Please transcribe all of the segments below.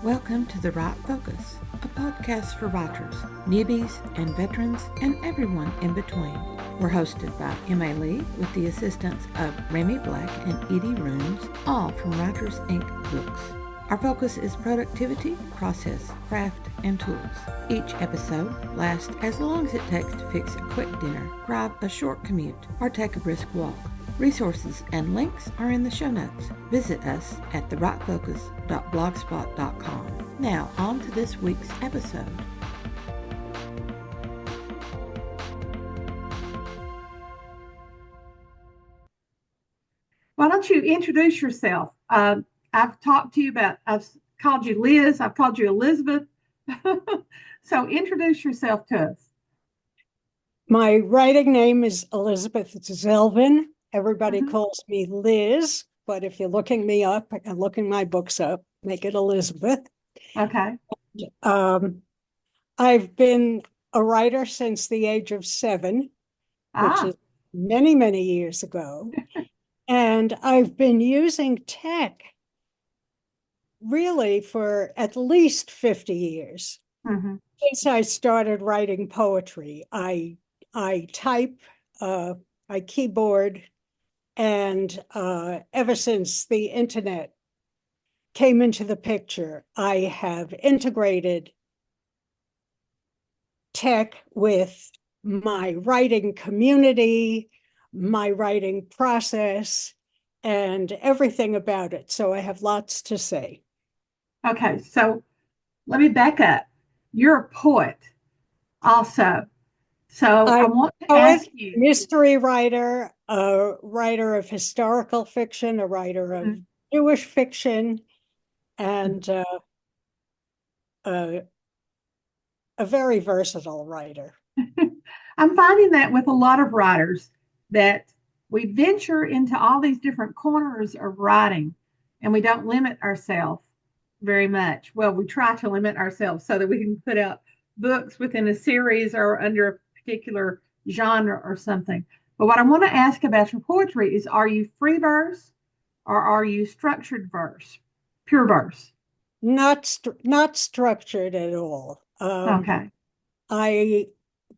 Welcome to The Right Focus, a podcast for writers, newbies, and veterans, and everyone in between. We're hosted by Emma Lee with the assistance of Remy Black and Edie Rooms, all from Writers Inc. Books. Our focus is productivity, process, craft, and tools. Each episode lasts as long as it takes to fix a quick dinner, drive a short commute, or take a brisk walk. Resources and links are in the show notes. Visit us at therightfocus.blogspot.com. Now, on to this week's episode. Why don't you introduce yourself? I've talked to you about, I've called you Liz, I've called you Elizabeth. So introduce yourself to us. My writing name is Elizabeth Zelvin. Everybody calls me Liz, but if you're looking me up and looking my books up, make it Elizabeth. Okay. I've been a writer since the age of 7, which is many, many years ago. And I've been using tech really for at least 50 years. Since I started writing poetry, I type, I keyboard, and ever since the internet came into the picture, I have integrated tech with my writing community, my writing process, and everything about it. So I have lots to say. Okay, so let me back up. You're a poet also. So I want to ask you. Mystery writer, a writer of historical fiction, a writer of Jewish fiction, and a very versatile writer. I'm finding that with a lot of writers that we venture into all these different corners of writing and we don't limit ourselves very much. Well, we try to limit ourselves so that we can put out books within a series or under a particular genre or something. But what I want to ask about your poetry is, are you free verse or are you structured verse, pure verse? Not structured at all. Okay. I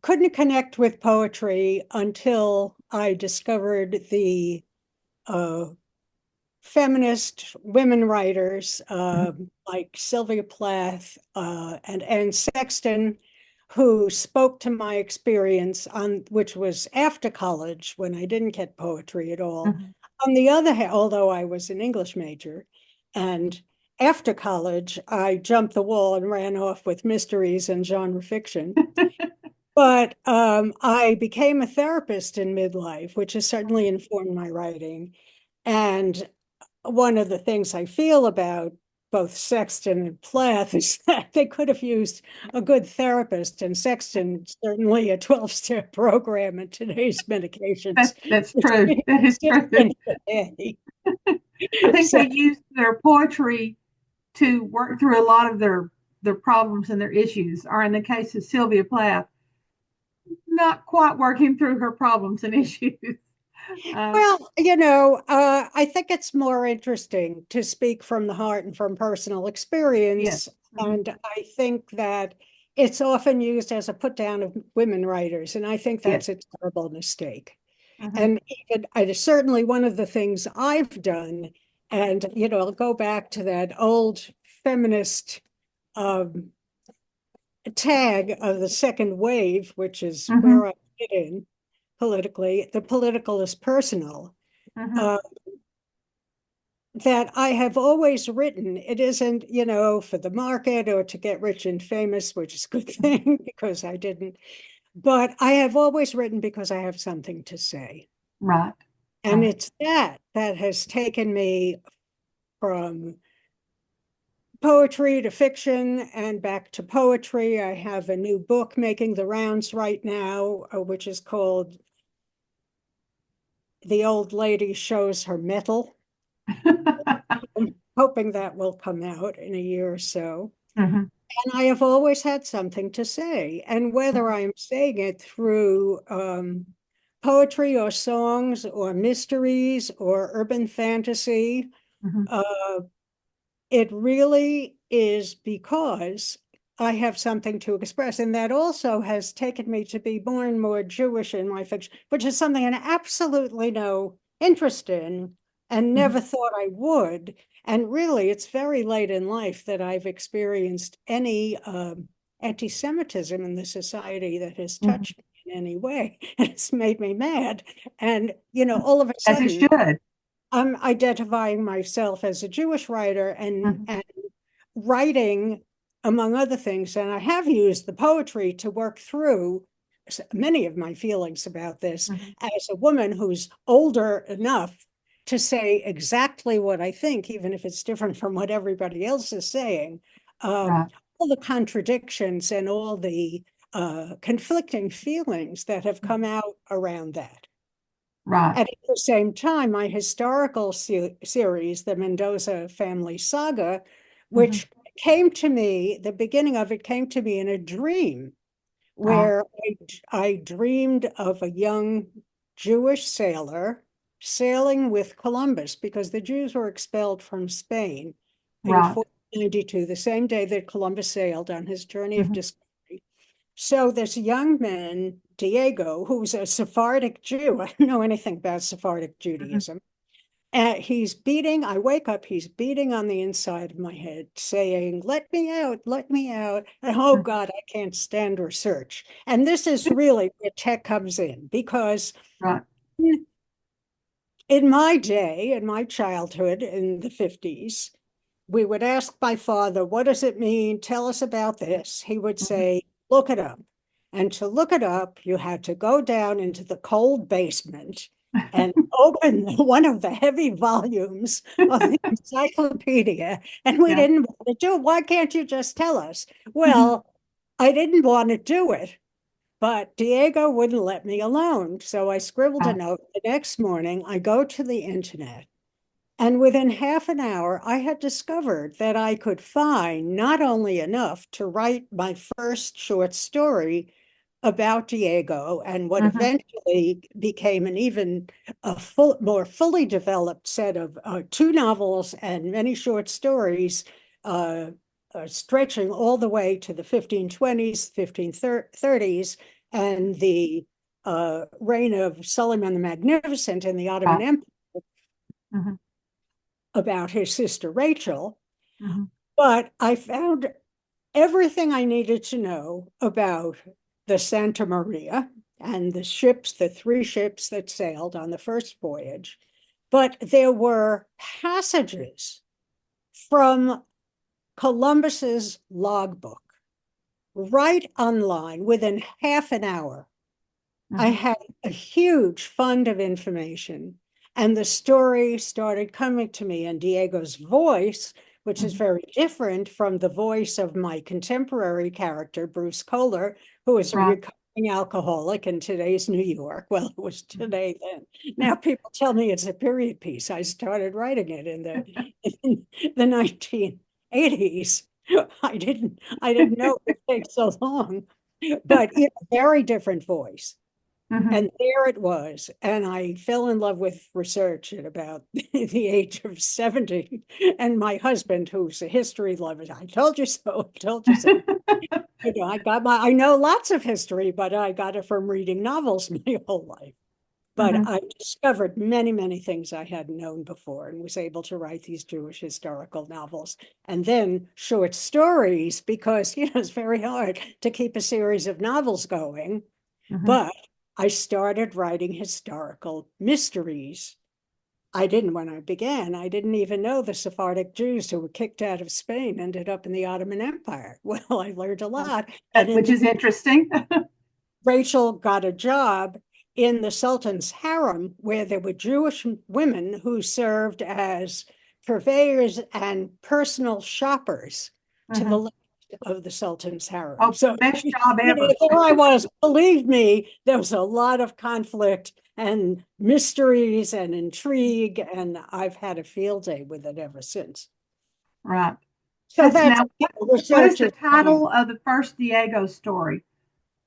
couldn't connect with poetry until I discovered the feminist women writers like Sylvia Plath and Anne Sexton, who spoke to my experience which was after college when I didn't get poetry at all. On the other hand, although I was an English major, and after college, I jumped the wall and ran off with mysteries and genre fiction. But I became a therapist in midlife, which has certainly informed my writing. And one of the things I feel about both Sexton and Plath is that they could have used a good therapist, and Sexton certainly a 12-step program in today's medications. That's true. That is true. I think they used their poetry to work through a lot of their problems and their issues, or in the case of Sylvia Plath, not quite working through her problems and issues. Well, I think it's more interesting to speak from the heart and from personal experience. Yes. And I think that it's often used as a put down of women writers. And I think that's a terrible mistake. And even certainly one of the things I've done, and, I'll go back to that old feminist tag of the second wave, which is where I fit in politically. The political is personal. That I have always written. It isn't, for the market or to get rich and famous, which is a good thing because I didn't. But I have always written because I have something to say. Right. And it's that has taken me from poetry to fiction and back to poetry. I have a new book making the rounds right now, which is called The Old Lady Shows Her Mettle. I'm hoping that will come out in a year or so. And I have always had something to say. And whether I'm saying it through poetry or songs or mysteries or urban fantasy, it really is because I have something to express. And that also has taken me to be more and more Jewish in my fiction, which is something I absolutely no interest in and never thought I would. And really, it's very late in life that I've experienced any anti-Semitism in the society that has touched me in any way. And it's made me mad. And, all of a As it sudden, should. I'm identifying myself as a Jewish writer and writing, among other things, and I have used the poetry to work through many of my feelings about this as a woman who's older enough to say exactly what I think, even if it's different from what everybody else is saying. Right. All the contradictions and all the conflicting feelings that have come out around that. Right. And at the same time, my historical series, the Mendoza Family Saga, which came to me, the beginning of it came to me in a dream where I dreamed of a young Jewish sailor sailing with Columbus because the Jews were expelled from Spain in 1492, the same day that Columbus sailed on his journey of discovery. So this young man, Diego, who's a Sephardic Jew, I don't know anything about Sephardic Judaism, I wake up, he's beating on the inside of my head, saying, let me out, let me out. And oh God, I can't stand research. And this is really where tech comes in, because in my day, in my childhood in the 50s, we would ask my father, what does it mean? Tell us about this. He would say, look it up. And to look it up, you had to go down into the cold basement and open one of the heavy volumes of the encyclopedia. And we didn't want to do it. Why can't you just tell us? Well, I didn't want to do it, but Diego wouldn't let me alone. So I scribbled a note. The next morning, I go to the internet. And within half an hour, I had discovered that I could find not only enough to write my first short story about Diego and what eventually became an even more fully developed set of 2 novels and many short stories stretching all the way to the 1520s, 1530s, and the reign of Suleiman the Magnificent in the Ottoman Empire. About his sister Rachel, but I found everything I needed to know about the Santa Maria and the 3 ships that sailed on the first voyage. But there were passages from Columbus's logbook right online within half an hour. I had a huge fund of information. And the story started coming to me in Diego's voice, which is very different from the voice of my contemporary character, Bruce Kohler, who is a recovering alcoholic in today's New York. Well, it was today then. Now people tell me it's a period piece. I started writing it in the 1980s. I didn't know it would take so long, but very different voice. And there it was. And I fell in love with research at about the age of 70. And my husband, who's a history lover, I told you so, I told you so. I know lots of history, but I got it from reading novels my whole life. But I discovered many, many things I hadn't known before and was able to write these Jewish historical novels. And then short stories, because, it's very hard to keep a series of novels going. But I started writing historical mysteries. When I began, I didn't even know the Sephardic Jews who were kicked out of Spain ended up in the Ottoman Empire. Well, I learned a lot. Which is interesting. Rachel got a job in the Sultan's harem where there were Jewish women who served as purveyors and personal shoppers to the of the Sultan's harem. Oh, so best job ever. There I was. Believe me, there was a lot of conflict and mysteries and intrigue, and I've had a field day with it ever since. Right. So that's now, what is the title of the first Diego story?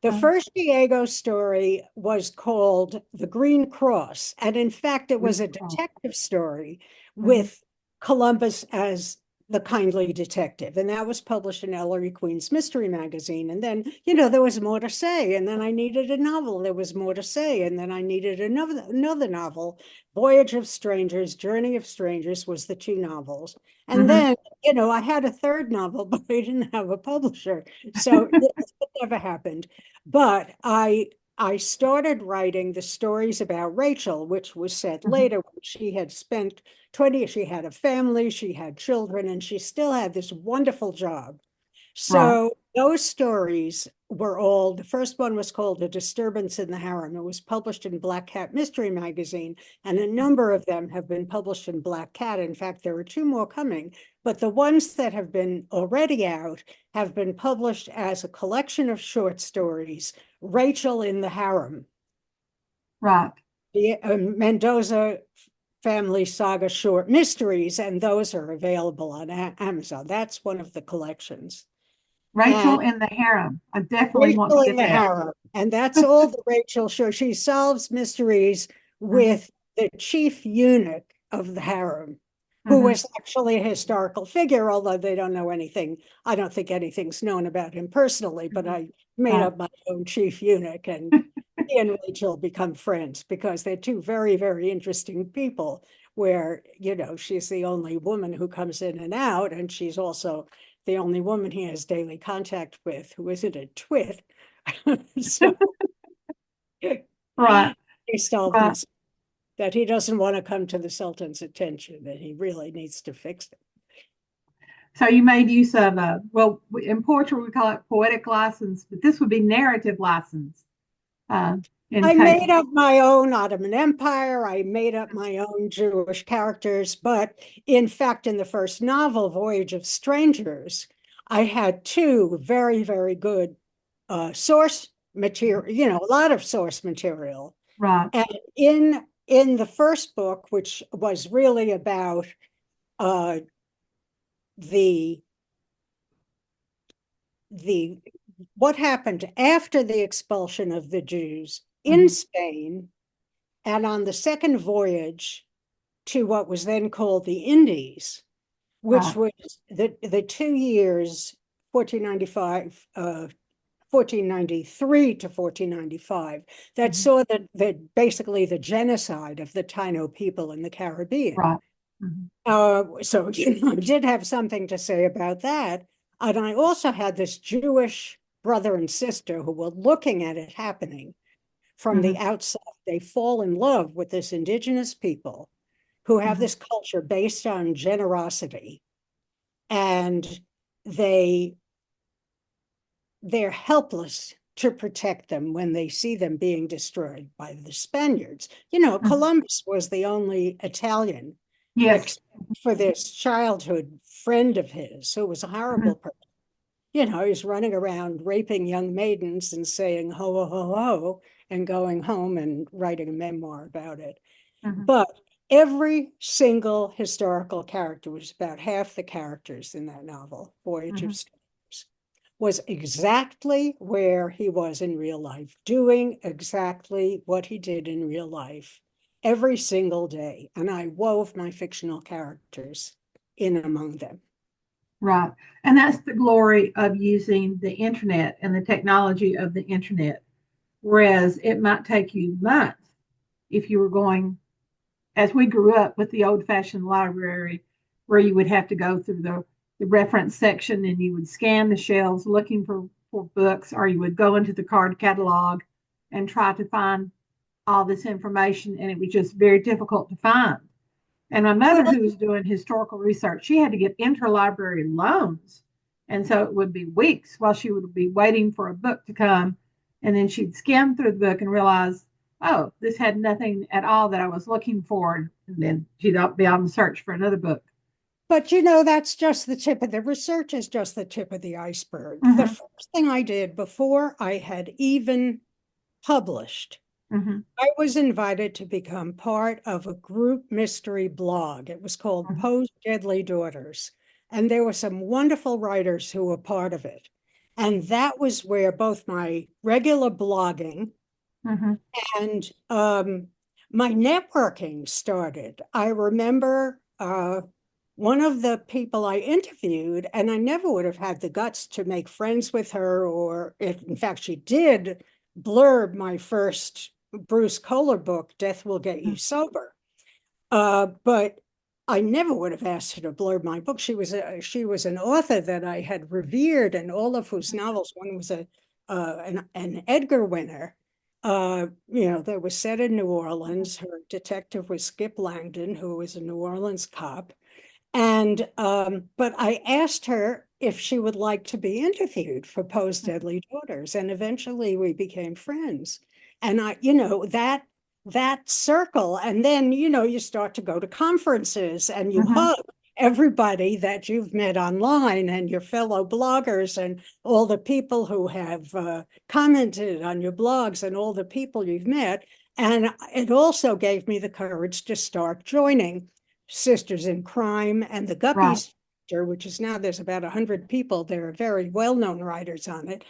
The first Diego story was called The Green Cross, and in fact, it was a detective story with Columbus as The Kindly Detective, and that was published in Ellery Queen's Mystery Magazine. And then, there was more to say, and then I needed a novel. There was more to say, and then I needed another novel. Voyage of Strangers, Journey of Strangers was the two novels. And then, I had a third novel, but I didn't have a publisher. So it never happened. But I started writing the stories about Rachel, which was set later when she had spent 20, she had a family, she had children, and she still had this wonderful job. So those stories were all, the first one was called A Disturbance in the Harem. It was published in Black Cat Mystery Magazine, and a number of them have been published in Black Cat. In fact, there are two more coming, but the ones that have been already out have been published as a collection of short stories, Rachel in the Harem. Right. The Mendoza Family Saga short mysteries, and those are available on Amazon. That's one of the collections. Rachel in the Harem. I definitely want to Rachel get in the that. Harem, and that's all the Rachel show. She solves mysteries with the chief eunuch of the harem, who was actually a historical figure, although they don't know anything. I don't think anything's known about him personally, but I made up my own chief eunuch, and he and Rachel become friends because they're two very, very interesting people where, she's the only woman who comes in and out, and she's also the only woman he has daily contact with who isn't a twit. So Right. he solved this, that he doesn't want to come to the Sultan's attention, that he really needs to fix it. So you made use of well, in poetry we call it poetic license, but this would be narrative license. I made up my own Ottoman Empire. I made up my own Jewish characters. But in fact, in the first novel, Voyage of Strangers, I had two very, very good source material, a lot of source material. Right. And in the first book, which was really about the what happened after the expulsion of the Jews in Spain, and on the second voyage to what was then called the Indies, which was the 2 years, 1495, 1493 to 1495, that saw that basically the genocide of the Taino people in the Caribbean. Right. So I did have something to say about that. And I also had this Jewish brother and sister who were looking at it happening from the outside. They fall in love with this indigenous people who have this culture based on generosity. And they're helpless to protect them when they see them being destroyed by the Spaniards. Columbus was the only Italian, except for this childhood friend of his who was a horrible person. He's running around raping young maidens and saying ho, ho, ho, ho, and going home and writing a memoir about it. But every single historical character, was about half the characters in that novel, Voyage of Strangers, was exactly where he was in real life, doing exactly what he did in real life every single day. And I wove my fictional characters in among them. Right. And that's the glory of using the internet and the technology of the internet. Whereas it might take you months if you were going, as we grew up with the old-fashioned library, where you would have to go through the reference section and you would scan the shelves looking for books, or you would go into the card catalog and try to find all this information, and it was just very difficult to find. And my mother, who was doing historical research, she had to get interlibrary loans. And so it would be weeks while she would be waiting for a book to come. And then she'd skim through the book and realize, oh, this had nothing at all that I was looking for. And then she'd be on the search for another book. But that's just the tip of the research, is just the tip of the iceberg. The first thing I did before I had even published, I was invited to become part of a group mystery blog. It was called Poe's Deadly Daughters. And there were some wonderful writers who were part of it. And that was where both my regular blogging and my networking started. I remember one of the people I interviewed, and I never would have had the guts to make friends with her, or if, in fact, she did blurb my first Bruce Kohler book, Death Will Get You Sober. But I never would have asked her to blurb my book. She was an author that I had revered, and all of whose novels, one was an Edgar winner, that was set in New Orleans. Her detective was Skip Langdon, who was a New Orleans cop. And but I asked her if she would like to be interviewed for Poe's Deadly Daughters, and eventually we became friends. And that circle, and then you start to go to conferences and you hug everybody that you've met online and your fellow bloggers and all the people who have commented on your blogs and all the people you've met. And it also gave me the courage to start joining Sisters in Crime and the Guppies, which is now there's about 100 people. There are very well-known writers on it.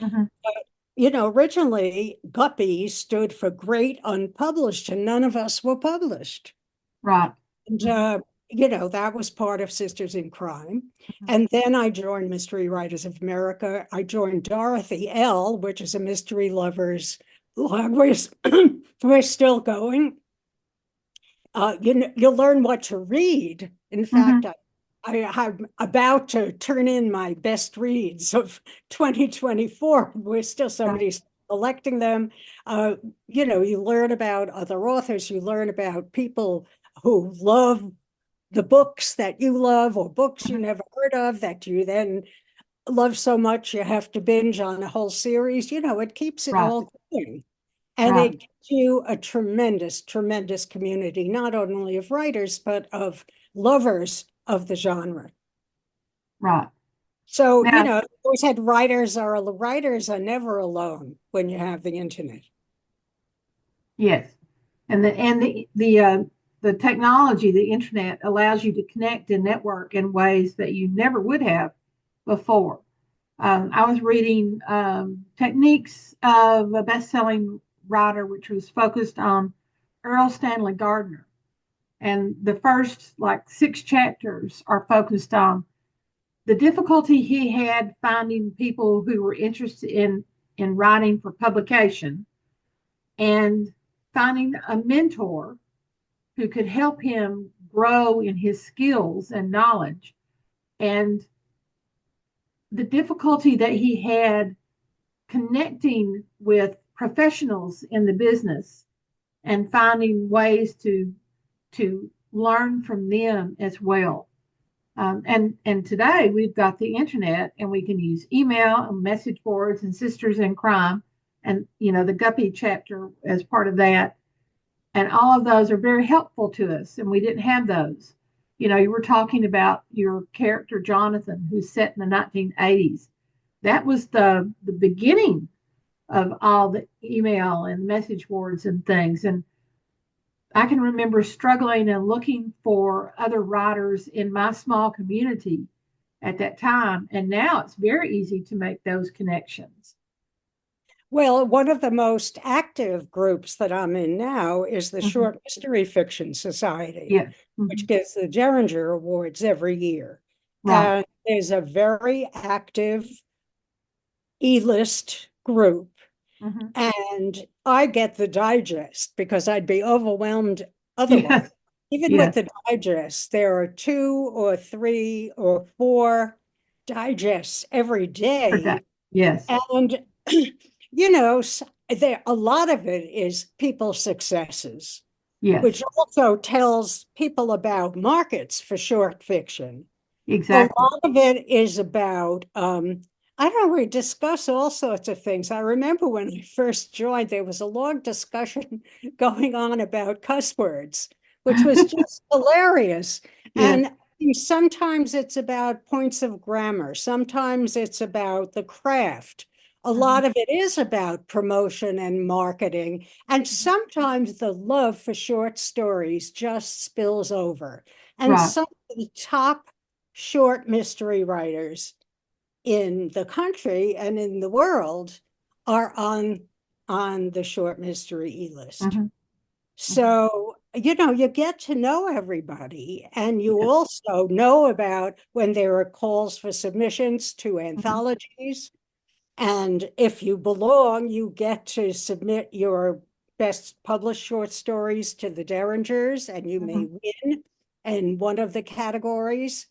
Originally Guppies stood for Great Unpublished, and none of us were published. Right. And that was part of Sisters in Crime. And then I joined Mystery Writers of America. I joined Dorothy L., which is a mystery lovers. We're still going. You'll learn what to read. In fact, I'm about to turn in my best reads of 2024. We're still somebody's collecting them. You learn about other authors. You learn about people who love the books that you love, or books you never heard of that you then love so much you have to binge on a whole series. It keeps it all going. And it gives you a tremendous, tremendous community, not only of writers, but of lovers of the genre. Right. So, always had writers are never alone when you have the internet. Yes. And the technology, the internet, allows you to connect and network in ways that you never would have before. I was reading Techniques of a best-selling writer, which was focused on Earl Stanley Gardner. And the first 6 chapters are focused on the difficulty he had finding people who were interested in writing for publication, and finding a mentor who could help him grow in his skills and knowledge, and the difficulty that he had connecting with professionals in the business and finding ways to learn from them as well. And today we've got the internet, and we can use email and message boards and Sisters in Crime, and the Guppy chapter as part of that. And all of those are very helpful to us, and we didn't have those. You were talking about your character Jonathan, who's set in the 1980s. That was the beginning of all the email and message boards and things. And I can remember struggling and looking for other writers in my small community at that time. And now it's very easy to make those connections. Well, one of the most active groups that I'm in now is the Short Mystery Fiction Society, which gets the Derringer Awards every year. And there's a very active E-list group. And I get the digest because I'd be overwhelmed otherwise. Even with the digest, there are 2 or 3 or 4 digests every day. Yes. And a lot of it is people's successes, which also tells people about markets for short fiction. Exactly. A lot of it is about, we discuss all sorts of things. I remember when I first joined, there was a long discussion going on about cuss words, which was just hilarious. And sometimes it's about points of grammar. Sometimes it's about the craft. A lot of it is about promotion and marketing. And sometimes the love for short stories just spills over. And some of the top short mystery writers in the country and in the world are on the short mystery E-list. So, you get to know everybody, and you also know about when there are calls for submissions to anthologies. And if you belong, you get to submit your best published short stories to the Derringers, and you may win in one of the categories.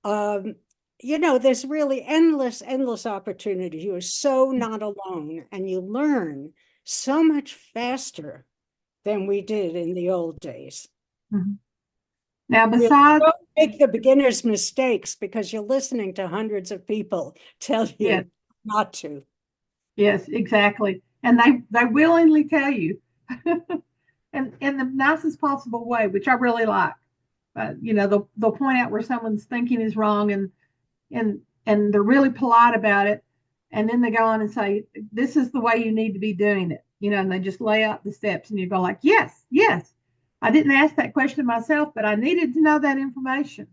There's really endless, endless opportunities. You are so not alone, and you learn so much faster than we did in the old days. Now, besides, don't make the beginner's mistakes because you're listening to hundreds of people tell you not to. Yes, exactly. And they willingly tell you, and in the nicest possible way, which I really like. They'll point out where someone's thinking is wrong, and they're really polite about it. And then they go on and say, "This is the way you need to be doing it." And they just lay out the steps, and you go like, "Yes, yes." I didn't ask that question myself, but I needed to know that information,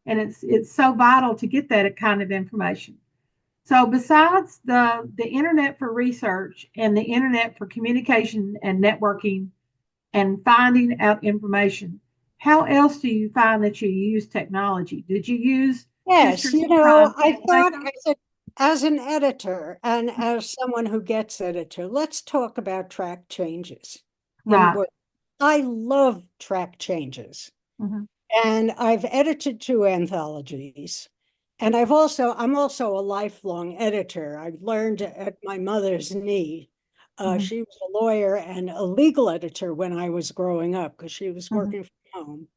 and it's so vital to get that kind of information. So besides the internet for research and the internet for communication and networking and finding out information, how else do you find that you use technology? Did you use Yes, I thought as an editor and Mm-hmm. as someone who gets editor, let's talk about track changes in Right. work. I love track changes. Mm-hmm. And I've edited 2 anthologies. And I'm also a lifelong editor. I learned at my mother's knee. She was a lawyer and a legal editor when I was growing up because she was working from home.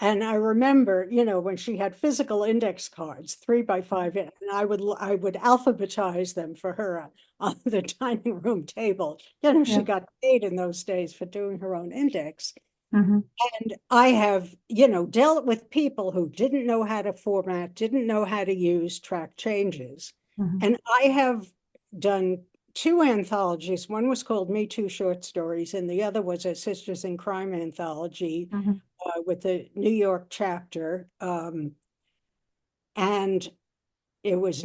And I remember, when she had physical index cards, 3x5, and I would alphabetize them for her on the dining room table. She got paid in those days for doing her own index. And I have, dealt with people who didn't know how to format, didn't know how to use track changes. And I have done 2 anthologies. One was called Me Too Short Stories, and the other was a Sisters in Crime anthology with the New York chapter. And it was,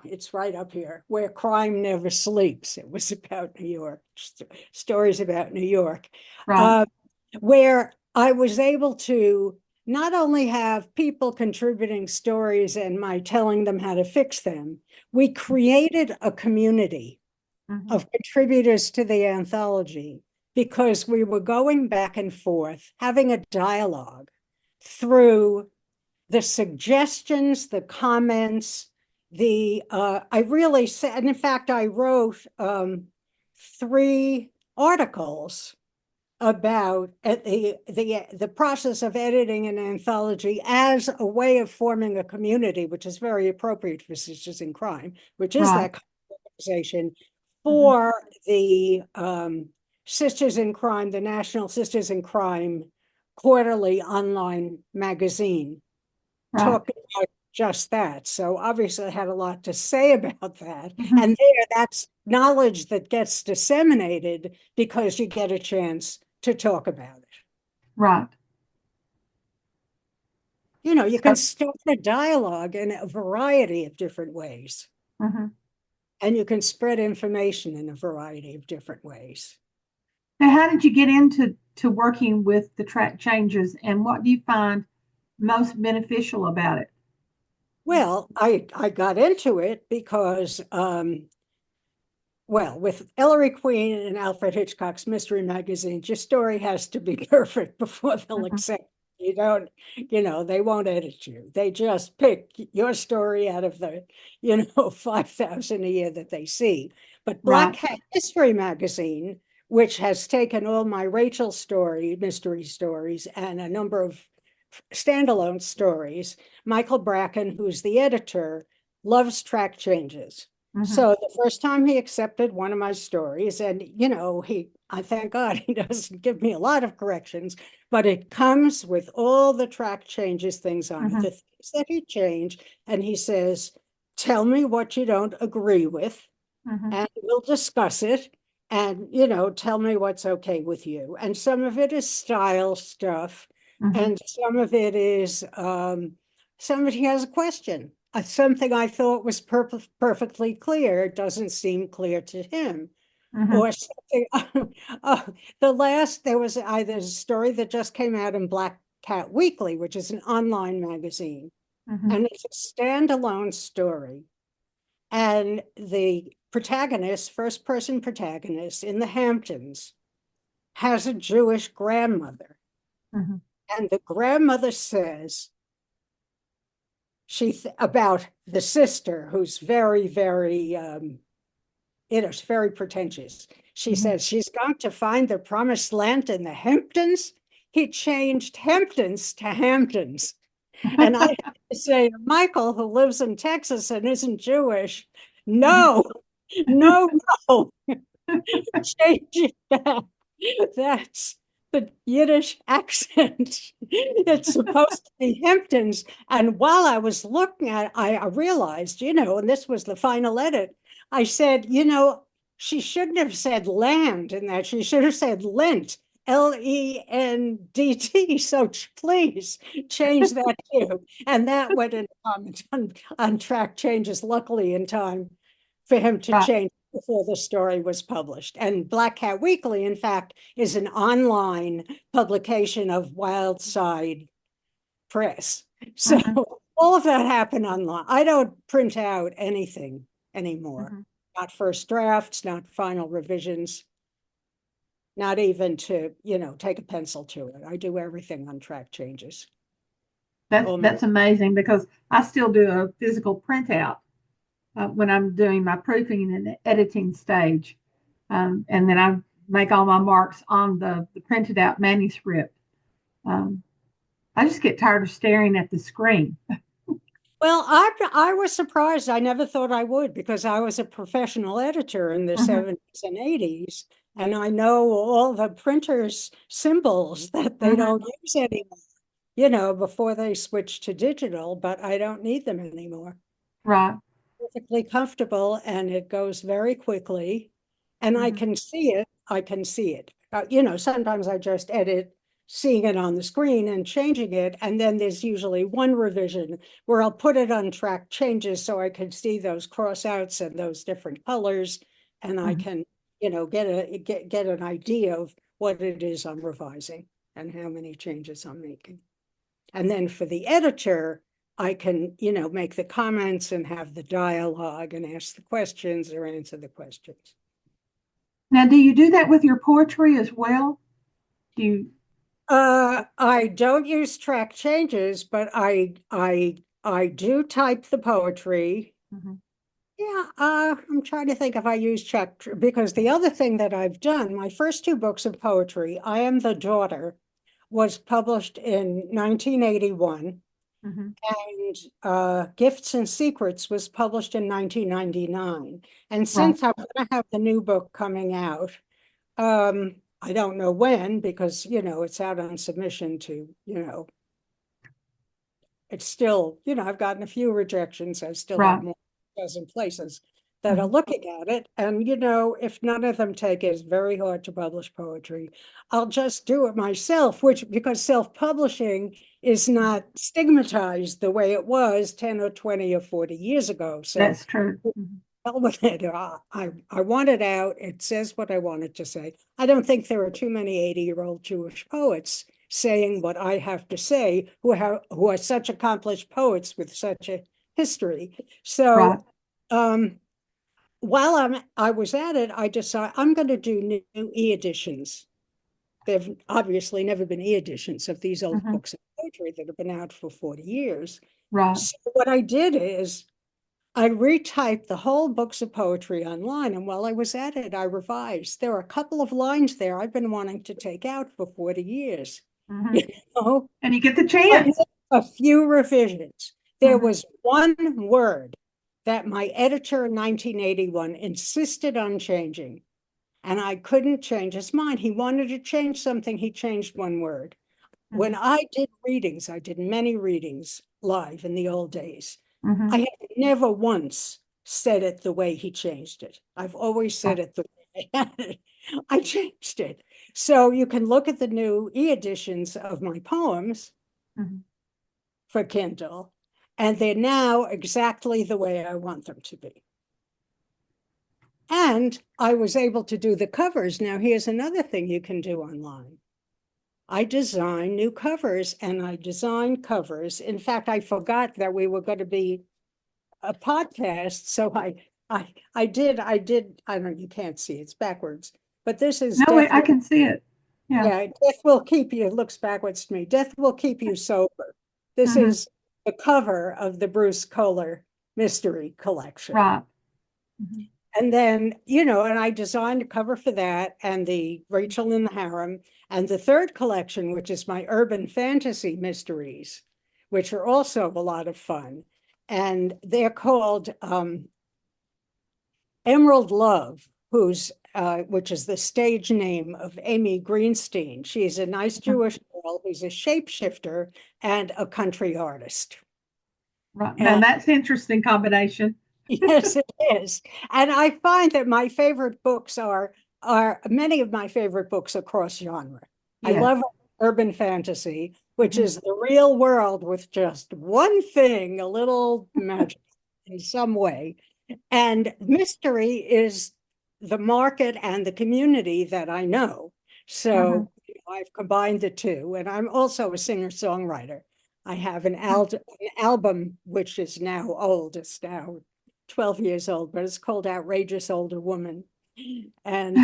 it's right up here, Where Crime Never Sleeps. It was about New York, stories about New York. Right. Where I was able to not only have people contributing stories and my telling them how to fix them, we created a community of contributors to the anthology because we were going back and forth, having a dialogue through the suggestions, the comments, I really said, and in fact, I wrote 3 articles about the process of editing an anthology as a way of forming a community, which is very appropriate for Sisters in Crime, which is that organization for the Sisters in Crime, the National Sisters in Crime quarterly online magazine, talking about just that. So obviously I had a lot to say about that. And that's knowledge that gets disseminated because you get a chance to talk about it. Right. You can start a dialogue in a variety of different ways. And you can spread information in a variety of different ways. Now, how did you get into working with the track changes, and what do you find most beneficial about it? Well, I got into it because, with Ellery Queen and Alfred Hitchcock's mystery magazines, your story has to be perfect before they'll accept. You don't, they won't edit you. They just pick your story out of the, 5,000 a year that they see. But Black Hat Mystery Magazine, which has taken all my Rachel mystery stories, and a number of standalone stories, Michael Bracken, who's the editor, loves track changes. So the first time he accepted one of my stories, and I thank God he doesn't give me a lot of corrections, but it comes with all the track changes things on it, the things that he changed, and he says, tell me what you don't agree with, and we'll discuss it, and tell me what's okay with you. And some of it is style stuff, and some of it is somebody has a question. Something I thought was perfectly clear doesn't seem clear to him. Mhm. or something. There was either a story that just came out in Black Cat Weekly, which is an online magazine, Mhm. and it's a standalone story. And the protagonist, first person protagonist in the Hamptons, has a Jewish grandmother. Mhm. And the grandmother says about the sister, who's very, very, very pretentious. She Mhm. says she's going to find the promised land in the Hamptons. He changed Hamptons to Hamptons. And I have to say to Michael, who lives in Texas and isn't Jewish, no, no, no, change it back. That's the Yiddish accent. It's supposed to be Hamptons. And while I was looking at it, I realized, and this was the final edit, I said, she shouldn't have said land in that. She should have said lent, Lendt. So please change that too. And that went in comments on track changes, luckily in time for him to Right. change before the story was published. And Black Cat Weekly, in fact, is an online publication of Wildside Press. So Mhm. all of that happened online. I don't print out anything anymore. Mhm. Not first drafts, not final revisions, not even to, take a pencil to it. I do everything on track changes. That's amazing because I still do a physical printout when I'm doing my proofing and editing stage, and then I make all my marks on the printed out manuscript. Um, I just get tired of staring at the screen. Well, I was surprised. I never thought I would because I was a professional editor in the Mhm. 70s and 80s, and I know all the printers' symbols that they Mhm. don't use anymore, before they switch to digital, but I don't need them anymore. Right. Perfectly comfortable, and it goes very quickly, and I Mhm. can see it. I can see it. Sometimes I just edit seeing it on the screen and changing it, and then there's usually one revision where I'll put it on track changes so I can see those crossouts and those different colors, and I Mhm. can, get an idea of what it is I'm revising and how many changes I'm making. And then for the editor, I can, make the comments and have the dialogue and ask the questions or answer the questions. Now, do you do that with your poetry as well? Do you? I don't use track changes, but I do type the poetry. Mhm. Yeah, I'm trying to think if I use track because the other thing that I've done, my first two books of poetry, I Am the Daughter, was published in 1981. Mhm. And Gifts and Secrets was published in 1999. And Right. since I'm going to have the new book coming out, I don't know when because, it's out on submission to, it's still, I've gotten a few rejections. I still have Right. more than a dozen places that are Mhm. looking at it. And, if none of them take it, it's very hard to publish poetry. I'll just do it myself, which because self-publishing is not stigmatized the way it was 10 or 20 or 40 years ago. So That's true. Mhm. hell with it. I want it out. It says what I wanted to say. I don't think there are too many 80-year-old Jewish poets saying what I have to say who are such accomplished poets with such a history. Right. So while I was at it, I decided I'm going to do new e-editions. There've obviously never been e-editions of these old Mhm. books of poetry that have been out for 40 years. Right. So what I did is I retyped the whole books of poetry online, and while I was at it, I revised. There are a couple of lines there I've been wanting to take out for 40 years. Mhm. You know, And you get the but chance. a few revisions. There Mhm. was one word that my editor in 1981 insisted on changing, and I couldn't change his mind. He wanted to change something, he changed one word. When Mhm. I did readings, I did many readings live in the old days. I Mhm. have never once said it the way he changed it. I've always said it the way I had it. I changed it. So you can look at the new e-editions of my poems Mhm. for Kindle, and they're now exactly the way I want them to be. And I was able to do the covers. Now, here's another thing you can do online. I design new covers, and I design covers. In fact, I forgot that we were going to be a podcast, so I did. I don't. You can't see it's backwards, but this is No, wait, Death. I can see it. Yeah. Yeah, Death Will Keep You. It looks backwards to me. Death Will Keep You Sober. This Mhm. is the cover of the Bruce Kohler Mystery Collection. Right. Mhm. And then, and I designed a cover for that and the Rachel in the Harem. And the third collection, which is my urban fantasy mysteries, which are also a lot of fun. And they're called Emerald Love, which is the stage name of Amy Greenstein. She's a nice Jewish girl who's a shapeshifter and a country artist. Right. Now And that's interesting combination. yes, it is. And I find that my favorite books are many of my favorite books across genre. I Yes. love urban fantasy, which Mhm. is the real world with just one thing, a little magic in some way. And mystery is the market and the community that I know. Mhm. So I've combined the two. And I'm also a singer-songwriter. I have an album, which is now old. It's now 12 years old, but it's called Outrageous Older Woman. And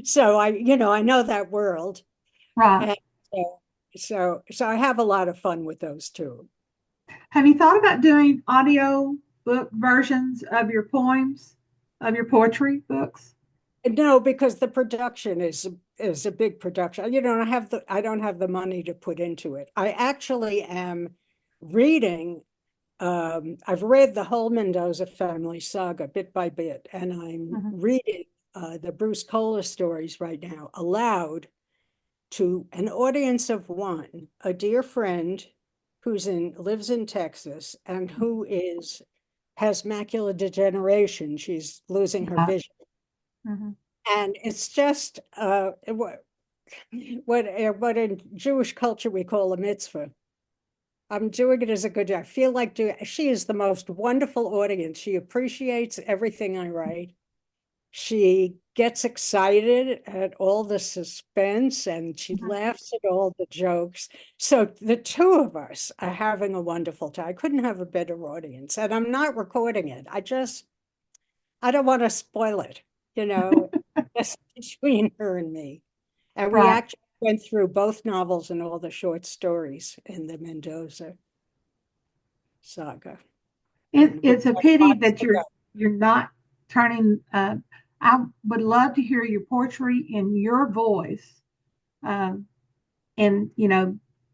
so I know that world. Right. And so I have a lot of fun with those two. Have you thought about doing audio book versions of your poems, of your poetry books? No, because the production is a big production. I don't have the money to put into it. I actually am reading. I've read the whole Mendoza Family Saga bit by bit, and I'm Mhm. reading the Bruce Kohler stories right now aloud to an audience of one, a dear friend lives in Texas and who has macular degeneration. She's losing her Right. vision. Mhm. And it's just what in Jewish culture we call a mitzvah. I'm doing it as a good job. I feel like she is the most wonderful audience. She appreciates everything I write. She gets excited at all the suspense and she Mhm. laughs at all the jokes. So the two of us are having a wonderful time. I couldn't have a better audience. And I'm not recording it. I don't want to spoil it, just between her and me. And we Right. actually went through both novels and all the short stories in the Mendoza saga. And we It's a have pity lots that to go. you're not turning. I would love to hear your poetry in your voice, um, and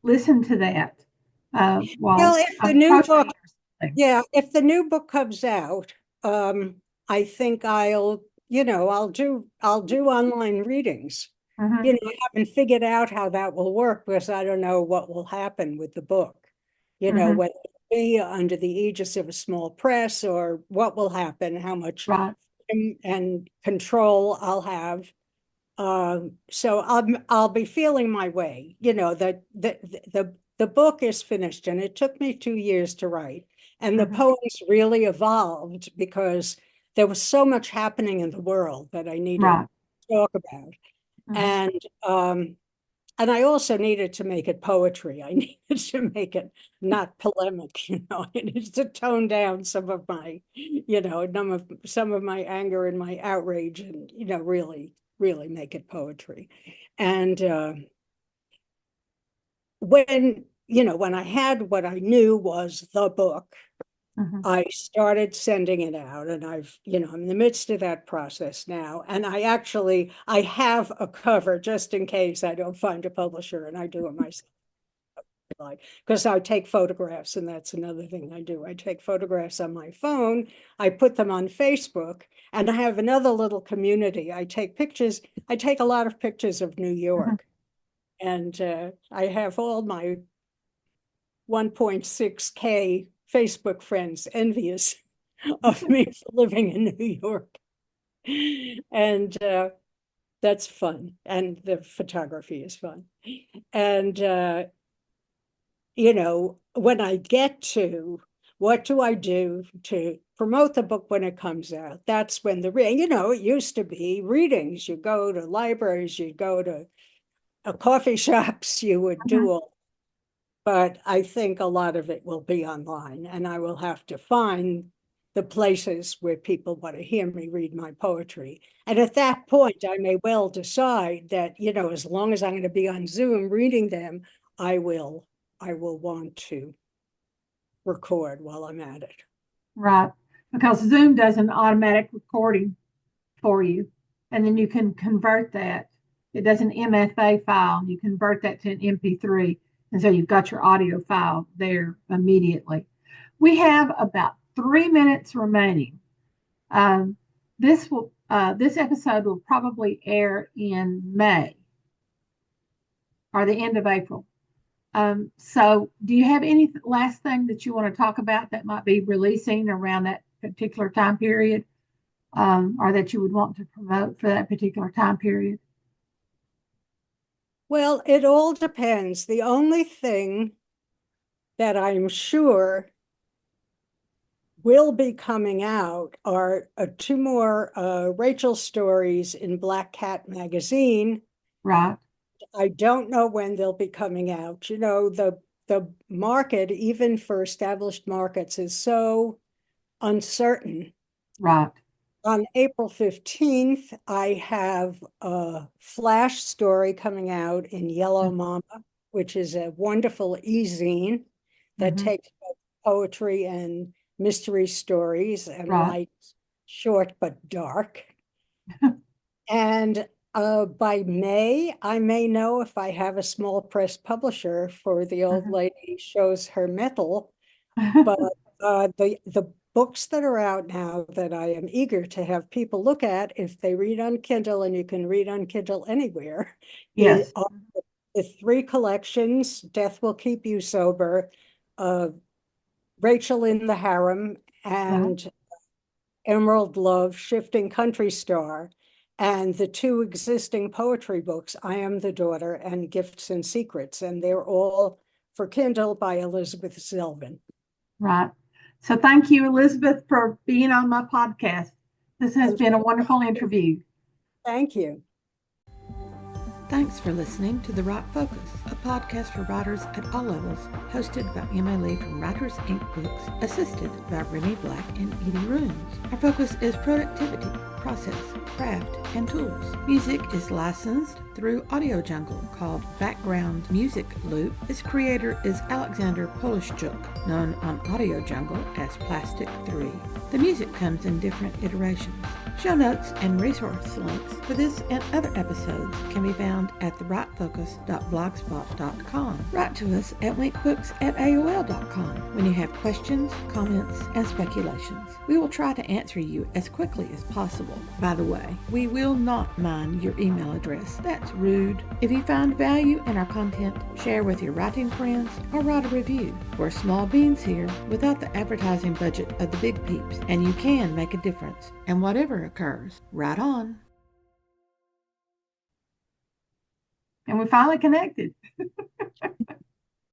listen to that Well, while if the I'm new book, posting something. yeah, if the new book comes out, I think I'll do online readings. Mhm. I haven't figured out how that will work because I don't know what will happen with the book. Mhm. Whether it be under the aegis of a small press or what will happen, how much Right. and control I'll have. So I'll be feeling my way. That the book is finished, and it took me 2 years to write. And the Mhm. poems really evolved because there was so much happening in the world that I needed Right. to talk about. Mhm. And and I also needed to make it poetry. I needed to make it not polemic, I needed to tone down some of my, some of my anger and my outrage and, really, really make it poetry. And when I had what I knew was the book, Mhm. I started sending it out, and I'm in the midst of that process now. And I have a cover just in case I don't find a publisher, and I do it myself. Because I take photographs, and that's another thing I do. I take photographs on my phone, I put them on Facebook, and I have another little community. I take pictures. I take a lot of pictures of New Mhm. York, and I have all my 1.6K Facebook friends envious of me for living in New York. And that's fun. And the photography is fun. And, when I get to what do I do to promote the book when it comes out? That's when it used to be readings. You go to libraries, you go to coffee shops, you would do all. But I think a lot of it will be online, and I will have to find the places where people want to hear me read my poetry. And at that point, I may well decide that, as long as I'm going to be on Zoom reading them, I will want to record while I'm at it. Right. Because Zoom does an automatic recording for you, and then you can convert that. It does an MFA file. You convert that to an MP3. And so you've got your audio file there immediately. We have about 3 minutes remaining. This episode will probably air in May or the end of April. So do you have any last thing that you want to talk about that might be releasing around that particular time period, or that you would want to promote for that particular time period? Well, it all depends. The only thing that I'm sure will be coming out are 2 more Rachel stories in Black Cat magazine. Right. I don't know when they'll be coming out. The market, even for established markets, is so uncertain. Right. On April 15th, I have a flash story coming out in Yellow Mama, which is a wonderful e-zine that takes both poetry and mystery stories and light, short but dark. And by May, I may know if I have a small press publisher for The Old Lady Shows Her Mettle. But the books that are out now that I am eager to have people look at, if they read on Kindle, and you can read on Kindle anywhere, yes, are the 3 collections: Death Will Keep You Sober, Rachel in the Harem, and Emerald Love, Shifting Country Star, and the 2 existing poetry books, I Am the Daughter and Gifts and Secrets, and they're all for Kindle by Elizabeth Zelvin. Right. So thank you, Elizabeth, for being on my podcast. This has been a wonderful interview. Thank you. Thanks for listening to The Rock Focus, a podcast for writers at all levels, hosted by Emma Lee from Writers Inc. Books, assisted by Remy Black and Edie Runes. Our focus is productivity, process, craft, and tools. Music is licensed through Audio Jungle, called Background Music Loop. Its creator is Alexander Polishchuk, known on Audio Jungle as Plastic 3. The music comes in different iterations. Show notes and resource links for this and other episodes can be found at therightfocus.blogspot.com. Write to us at winkbooks@aol.com when you have questions, comments, and speculations. We will try to answer you as quickly as possible. By the way, we will not mind your email address. That's rude. If you find value in our content, share with your writing friends or write a review. We're small beans here without the advertising budget of the big peeps, and you can make a difference. And whatever occurs, write on. And we finally connected.